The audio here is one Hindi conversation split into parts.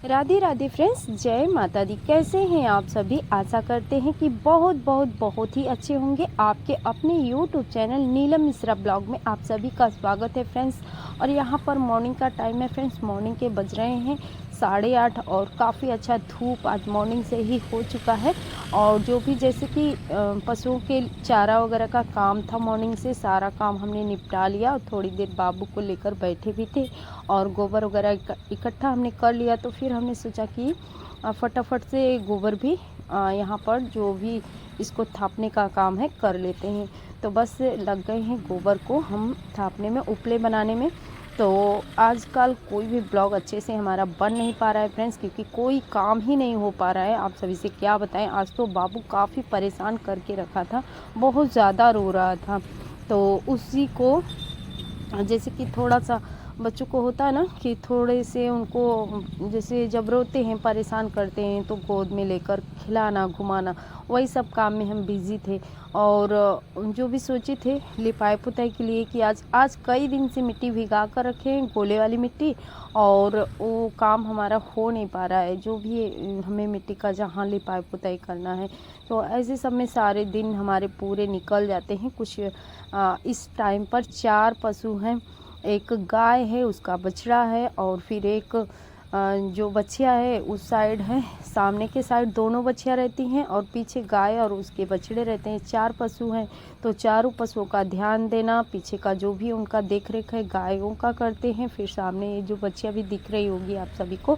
राधे राधे फ्रेंड्स, जय माता दी। कैसे हैं आप सभी? आशा करते हैं कि बहुत ही अच्छे होंगे। आपके अपने YouTube channel Neelam Mishra blog में आप सभी का स्वागत है फ्रेंड्स। और यहाँ पर मॉर्निंग का टाइम है फ्रेंड्स। मॉर्निंग के बज रहे हैं 8:30 और काफ़ी अच्छा धूप आज मॉर्निंग से ही हो चुका है। और जो भी जैसे कि पशुओं के चारा वगैरह का काम था, मॉर्निंग से सारा काम हमने निपटा लिया और थोड़ी देर बाबू को लेकर बैठे भी थे और गोबर वगैरह इकट्ठा हमने कर लिया। तो फिर हमने सोचा कि फटाफट से गोबर भी यहाँ पर जो भी इसको थापने का काम है कर लेते हैं। तो बस लग गए हैं गोबर को हम थापने में, उपले बनाने में। तो आजकल कोई भी ब्लॉग अच्छे से हमारा बन नहीं पा रहा है फ्रेंड्स, क्योंकि कोई काम ही नहीं हो पा रहा है। आप सभी से क्या बताएं, आज तो बाबू काफ़ी परेशान करके रखा था, बहुत ज़्यादा रो रहा था। तो उसी को जैसे कि थोड़ा सा बच्चों को होता है ना कि थोड़े से उनको जैसे जब रोते हैं परेशान करते हैं तो गोद में लेकर खिलाना घुमाना, वही सब काम में हम बिज़ी थे। और जो भी सोचे थे लिपाई पुताई के लिए कि आज कई दिन से मिट्टी भिगा कर रखे हैं, गोले वाली मिट्टी, और वो काम हमारा हो नहीं पा रहा है। जो भी हमें मिट्टी का जहाँ लिपाई पुताई करना है, तो ऐसे सब में सारे दिन हमारे पूरे निकल जाते हैं। कुछ इस टाइम पर 4 पशु हैं, एक गाय है, उसका बछड़ा है, और फिर एक जो बछिया है उस साइड है, सामने के साइड दोनों बछिया रहती हैं और पीछे गाय और उसके बछड़े रहते हैं। 4 पशु हैं, तो चारों पशुओं का ध्यान देना, पीछे का जो भी उनका देख रेख है गायों का करते हैं। फिर सामने ये जो बछिया भी दिख रही होगी आप सभी को,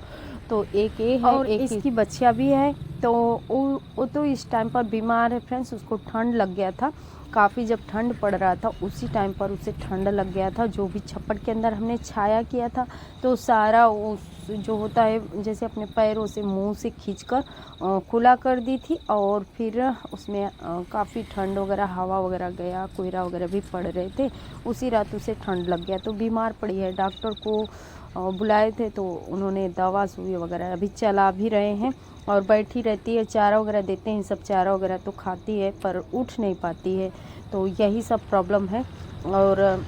तो एक ये है और एक इसकी बछिया भी है। तो वो तो इस टाइम पर बीमार है फ्रेंड्स, उसको ठंड लग गया था काफ़ी। जब ठंड पड़ रहा था उसी टाइम पर उसे ठंड लग गया था। जो भी छप्पड़ के अंदर हमने छाया किया था, तो सारा उस जो होता है जैसे अपने पैरों से मुंह से खींचकर खुला कर दी थी। और फिर उसमें काफ़ी ठंड वगैरह, हवा वगैरह गया, कोहरा वगैरह भी पड़ रहे थे। उसी रात उसे ठंड लग गया तो बीमार पड़ी है। डॉक्टर को बुलाए थे तो उन्होंने दवा सुई वगैरह अभी चला भी रहे हैं। और बैठी रहती है, चारा वगैरह देते हैं, सब चारा वगैरह तो खाती है पर उठ नहीं पाती है। तो यही सब प्रॉब्लम है। और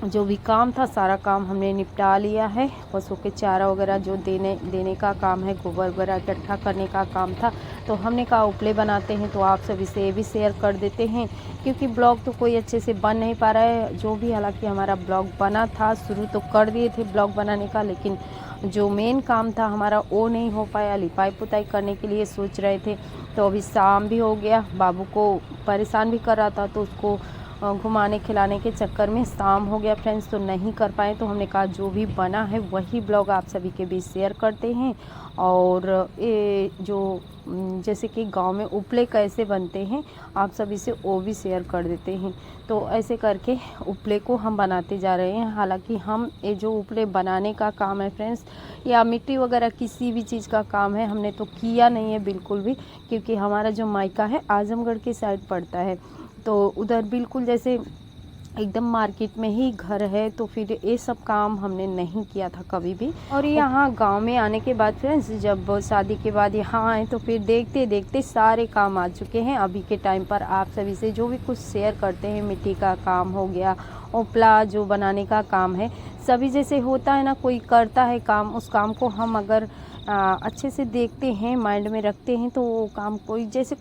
जो भी काम था सारा काम हमने निपटा लिया है। पशुओं के चारा वगैरह जो देने का काम है, गोबर वगैरह इकट्ठा करने का काम था, तो हमने कहा उपले बनाते हैं तो आप सभी से ये भी शेयर कर देते हैं, क्योंकि ब्लॉग तो कोई अच्छे से बन नहीं पा रहा है। जो भी हालांकि हमारा ब्लॉग बना था, शुरू तो कर दिए थे ब्लॉग बनाने का, लेकिन जो मेन काम था हमारा वो नहीं हो पाया। लिपाई पुताई करने के लिए सोच रहे थे, तो अभी शाम भी हो गया, बाबू को परेशान भी कर रहा था, तो उसको घुमाने खिलाने के चक्कर में शाम हो गया फ्रेंड्स, तो नहीं कर पाए। तो हमने कहा जो भी बना है वही ब्लॉग आप सभी के बीच शेयर करते हैं। और ये जो जैसे कि गांव में उपले कैसे बनते हैं आप सभी से वो भी शेयर कर देते हैं। तो ऐसे करके उपले को हम बनाते जा रहे हैं। हालांकि हम ये जो उपले बनाने का काम है फ्रेंड्स, या मिट्टी वगैरह किसी भी चीज़ का काम है, हमने तो किया नहीं है बिल्कुल भी, क्योंकि हमारा जो मायका है आजमगढ़ की साइड पड़ता है। तो उधर बिल्कुल जैसे एकदम मार्केट में ही घर है, तो फिर ये सब काम हमने नहीं किया था कभी भी। और यहाँ गांव में आने के बाद फ्रेंड्स, जब शादी के बाद यहाँ आए तो फिर देखते देखते सारे काम आ चुके हैं। अभी के टाइम पर आप सभी से जो भी कुछ शेयर करते हैं, मिट्टी का काम हो गया, उपला जो बनाने का काम है, सभी जैसे होता है ना, कोई करता है काम, उस काम को हम अगर अच्छे से देखते हैं, माइंड में रखते हैं, तो वो काम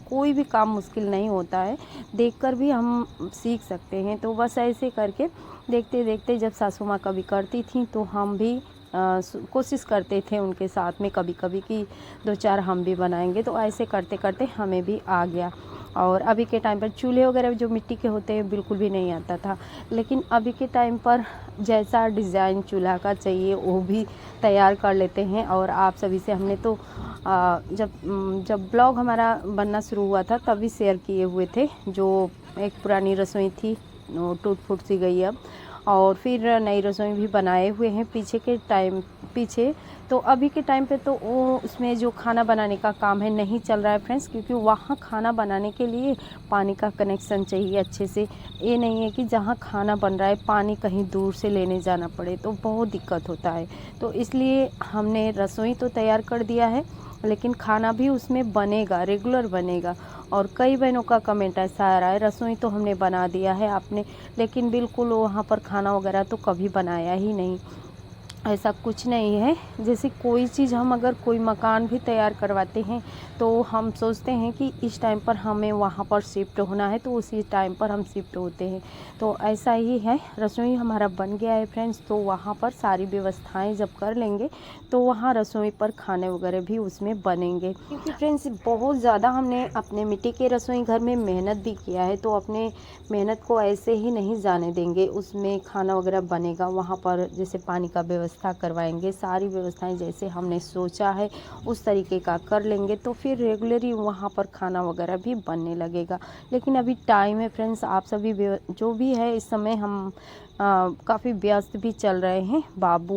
कोई भी काम मुश्किल नहीं होता है, देखकर भी हम सीख सकते हैं। तो बस ऐसे करके देखते देखते जब सासू माँ कभी करती थी तो हम भी कोशिश करते थे उनके साथ में कभी कभी कि 2-4 हम भी बनाएंगे। तो ऐसे करते करते हमें भी आ गया। और अभी के टाइम पर चूल्हे वगैरह जो मिट्टी के होते हैं बिल्कुल भी नहीं आता था, लेकिन अभी के टाइम पर जैसा डिज़ाइन चूल्हा का चाहिए वो भी तैयार कर लेते हैं। और आप सभी से हमने तो जब ब्लॉग हमारा बनना शुरू हुआ था तभी शेयर किए हुए थे। जो एक पुरानी रसोई थी वो टूट फूट सी गई अब, और फिर नई रसोई भी बनाए हुए हैं पीछे। तो अभी के टाइम पे तो वो उसमें जो खाना बनाने का काम है नहीं चल रहा है फ्रेंड्स, क्योंकि वहाँ खाना बनाने के लिए पानी का कनेक्शन चाहिए अच्छे से। ये नहीं है कि जहाँ खाना बन रहा है पानी कहीं दूर से लेने जाना पड़े, तो बहुत दिक्कत होता है। तो इसलिए हमने रसोई तो तैयार कर दिया है, लेकिन खाना भी उसमें बनेगा, रेगुलर बनेगा। और कई बहनों का कमेंट ऐसा आ रहा है, रसोई तो हमने बना दिया है आपने, लेकिन बिल्कुल वहाँ पर खाना वगैरह तो कभी बनाया ही नहीं। ऐसा कुछ नहीं है। जैसे कोई चीज़ हम अगर कोई मकान भी तैयार करवाते हैं तो हम सोचते हैं कि इस टाइम पर हमें वहाँ पर शिफ्ट होना है, तो उसी टाइम पर हम शिफ्ट होते हैं। तो ऐसा ही है, रसोई हमारा बन गया है फ्रेंड्स। तो वहाँ पर सारी व्यवस्थाएं जब कर लेंगे तो वहाँ रसोई पर खाने वगैरह भी उसमें बनेंगे। क्योंकि फ्रेंड्स बहुत ज़्यादा हमने अपने मिट्टी के रसोई घर में मेहनत भी किया है, तो अपने मेहनत को ऐसे ही नहीं जाने देंगे। उसमें खाना वगैरह बनेगा, वहाँ पर जैसे पानी का व्यवस्था करवाएंगे, सारी व्यवस्थाएं जैसे हमने सोचा है उस तरीके का कर लेंगे, तो फिर रेगुलरली वहाँ पर खाना वगैरह भी बनने लगेगा। लेकिन अभी टाइम है फ्रेंड्स, आप सभी जो भी है इस समय हम काफ़ी व्यस्त भी चल रहे हैं। बाबू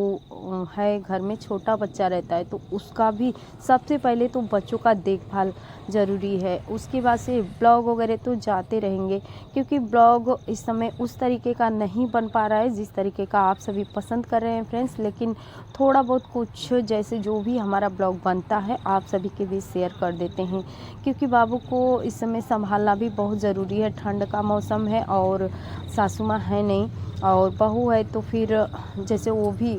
है घर में, छोटा बच्चा रहता है, तो उसका भी सबसे पहले तो बच्चों का देखभाल ज़रूरी है। उसके बाद से ब्लॉग वगैरह तो जाते रहेंगे, क्योंकि ब्लॉग इस समय उस तरीके का नहीं बन पा रहा है जिस तरीके का आप सभी पसंद कर रहे हैं फ्रेंड्स। लेकिन थोड़ा बहुत कुछ जैसे जो भी हमारा ब्लॉग बनता है आप सभी के बीच शेयर कर देते हैं, क्योंकि बाबू को इस समय संभालना भी बहुत ज़रूरी है। ठंड का मौसम है और सासू माँ है नहीं और बहू है, तो फिर जैसे वो भी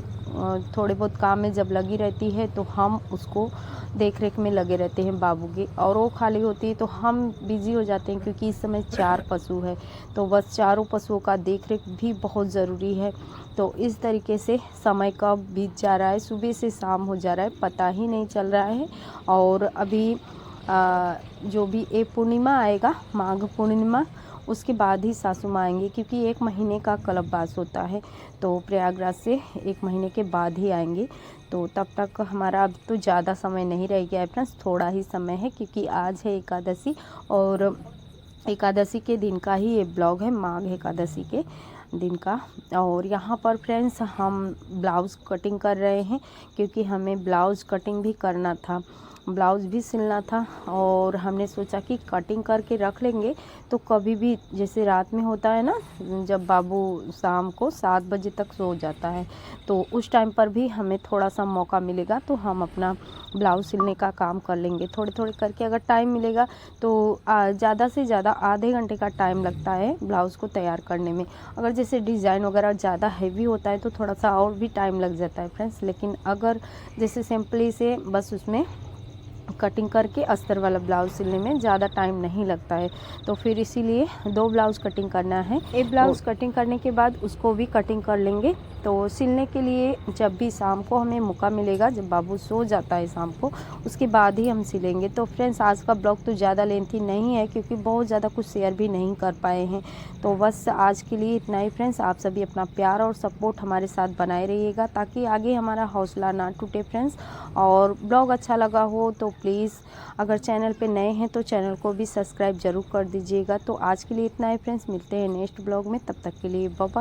थोड़े बहुत काम में जब लगी रहती है तो हम उसको देख रेख में लगे रहते हैं बाबू की, और वो खाली होती है तो हम बिज़ी हो जाते हैं, क्योंकि इस समय 4 पशु है, तो बस चारों पशुओं का देख रेख भी बहुत ज़रूरी है। तो इस तरीके से समय कब बीत जा रहा है, सुबह से शाम हो जा रहा है, पता ही नहीं चल रहा है। और अभी जो भी ये पूर्णिमा आएगा, माघ पूर्णिमा, उसके बाद ही सासू माँ आएंगे, क्योंकि 1 महीने का कल्पवास होता है, तो प्रयागराज से 1 महीने के बाद ही आएंगे। तो तब तक हमारा अब तो ज़्यादा समय नहीं रह गया है फ्रेंड्स, थोड़ा ही समय है, क्योंकि आज है एकादशी और एकादशी के दिन का ही ये ब्लॉग है, माघ एकादशी के दिन का। और यहाँ पर फ्रेंड्स हम ब्लाउज़ कटिंग कर रहे हैं, क्योंकि हमें ब्लाउज़ कटिंग भी करना था, ब्लाउज़ भी सिलना था। और हमने सोचा कि कटिंग करके रख लेंगे, तो कभी भी जैसे रात में होता है ना, जब बाबू शाम को 7 बजे तक सो जाता है, तो उस टाइम पर भी हमें थोड़ा सा मौका मिलेगा तो हम अपना ब्लाउज़ सिलने का काम कर लेंगे। थोड़े थोड़े करके अगर टाइम मिलेगा तो ज़्यादा से ज़्यादा आधे घंटे का टाइम लगता है ब्लाउज़ को तैयार करने में। अगर जैसे डिज़ाइन वगैरह ज़्यादा हैवी होता है तो थोड़ा सा और भी टाइम लग जाता है फ्रेंड्स। लेकिन अगर जैसे सिंपली से बस उसमें कटिंग करके अस्तर वाला ब्लाउज़ सिलने में ज़्यादा टाइम नहीं लगता है, तो फिर इसीलिए 2 ब्लाउज़ कटिंग करना है। एक ब्लाउज़ कटिंग करने के बाद उसको भी कटिंग कर लेंगे। तो सिलने के लिए जब भी शाम को हमें मौका मिलेगा, जब बाबू सो जाता है शाम को, उसके बाद ही हम सिलेंगे। तो फ्रेंड्स आज का ब्लॉग तो ज़्यादा लेंथी नहीं है, क्योंकि बहुत ज़्यादा कुछ शेयर भी नहीं कर पाए हैं। तो बस आज के लिए इतना ही फ्रेंड्स। आप सभी अपना प्यार और सपोर्ट हमारे साथ बनाए रहिएगा, ताकि आगे हमारा हौसला ना टूटे फ्रेंड्स। और ब्लॉग अच्छा लगा हो तो प्लीज़, अगर चैनल पे नए हैं तो चैनल को भी सब्सक्राइब ज़रूर कर दीजिएगा। तो आज के लिए इतना है फ्रेंड्स, मिलते हैं नेक्स्ट ब्लॉग में, तब तक के लिए बाय बाय।